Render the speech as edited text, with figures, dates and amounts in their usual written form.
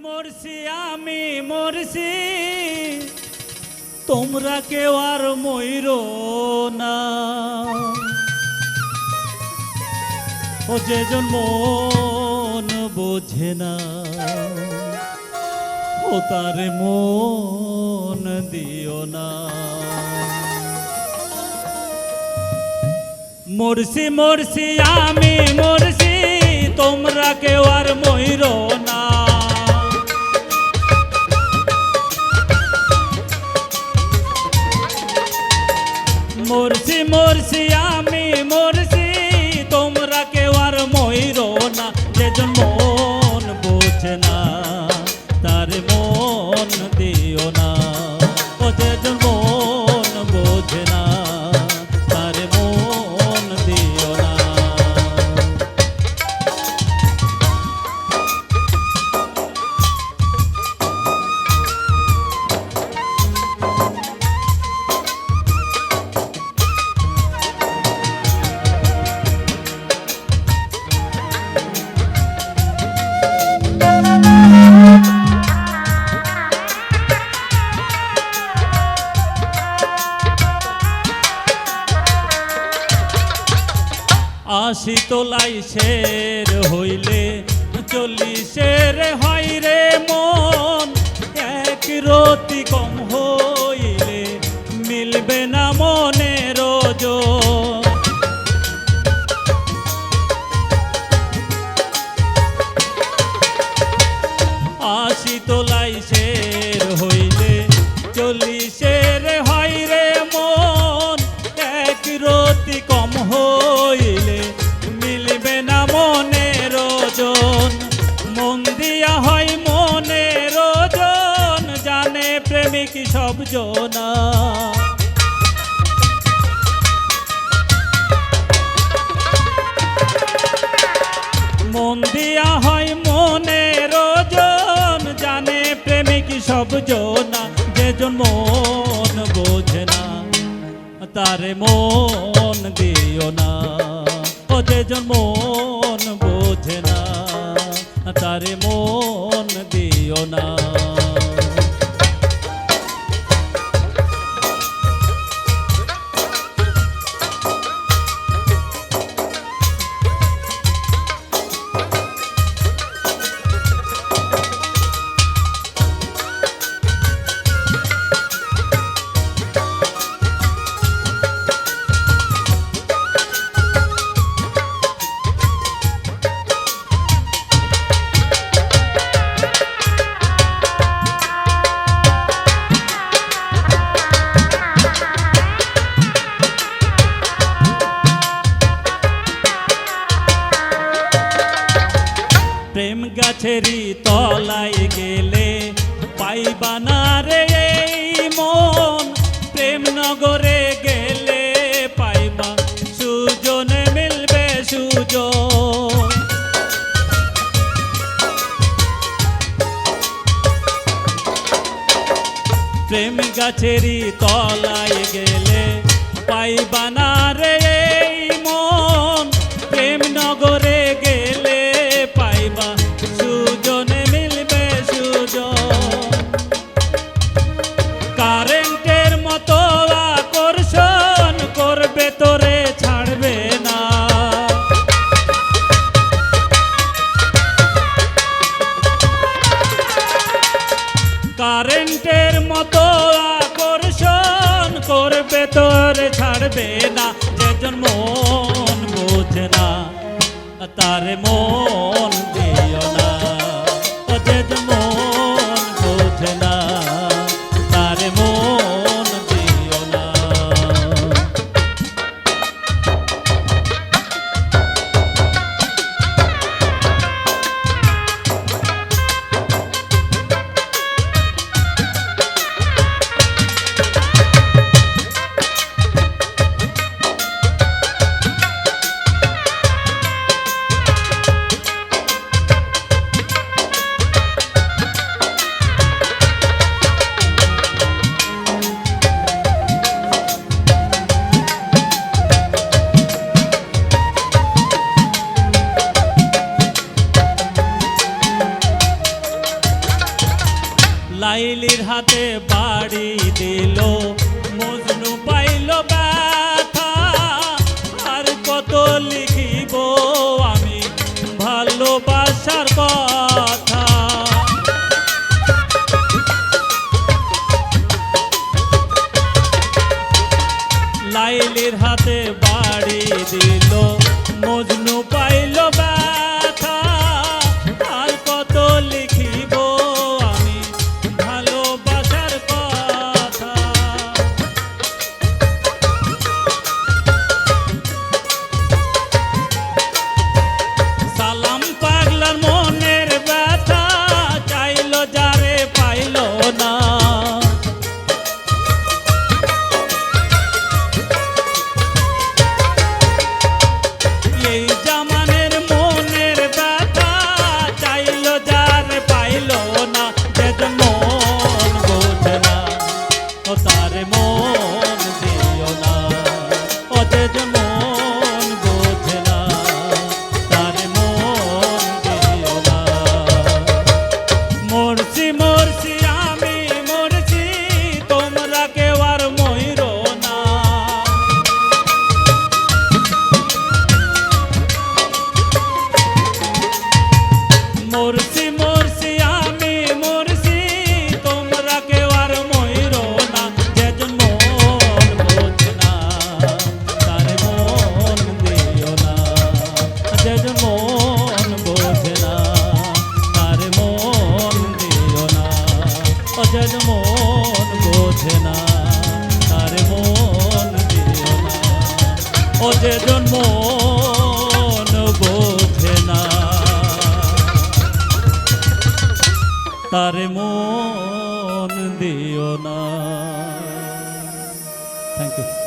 মরছি আমি মরছি, তোমরা কেউ আর মইরো না। ও যেজন মন বোঝে না, ও তার মন দিও না। মরছি মরছি আমি মরছি, তোমরা কেউ আর মইরো না। মরছি মরছি আমি মরছি, তোমরা কেউ আর মইরো না। যেজন মন বোঝে না, তার মন দিও না। ও যেজন মন বোঝে না, তার মন দিও না। আশি তোলাই শের হইলে 40 হয় রে মন। এক রতি কম হইলে মিলবে না মনের ওজন। আশি তোলাই শের হইলে 40 হয় রে মন। এক রতি কম হইলে মিলবে না মনের ওজন। মন দিয়া হয় মনের ওজন, জানে প্রেমিক সব জনা। মন দিয়া হয় মনের ওজন, জানে প্রেমিক সব জনা। যেজন মন বোঝে না, তারে মন দিও না। ও যেজন মন বোঝে না, তারে মন দিও না। প্রেম গাছেরই তলায় গেলে পাইবা না রে এই মন। প্রেম নগরে গেলে পাইবা সুজনে মিলবে সুজন। প্রেম গাছেরই তলায় গেলে পাইবা না রে এই মন। প্রেম নগরে গেলে পাইবা সুজনে মিলবে সুজন। কারেন্টের মতো আকর্ষণ করবে তোরে ছাড়বে না। কারেন্টের মতো আকর্ষণ করবে তোরে ছাড়বে না। যেজন মন বোঝে না, তার মন দিও না। ও যেজন মন বোঝে না, তার মন দিও না। লাইলির হাতে বাড়ি দিল মজনু পাইল ব্যথা আর কত লিখিব আমি ভালোবাসার কথা লাইলির হাতে বাড়ি দিল মজনু পাইল ব্যথা আর কত লিখিব আমি ভালোবাসার কথা সালাম পাগলার মনের ব্যথা চাইল যারে পাইল না এই জামানের মনের ব্যথা চাইল যার পাইল না যে মন বোঝে না ও তার মন দিও না ও যে মন বোঝে না তার মন দিও না মরছি মরছি আমি মরছি তোমরা কেউ আর মইরো না মরছি মরছি আমি মরছি তোমরা কেউ আর মইরো না যে মন বোঝে না তার মন দিও না যে মন বোঝে না তার মন দিও না ও যে মন বোঝে না তার মন দিও না ও যে মন বোঝে না তার মন দিও না। Thank you.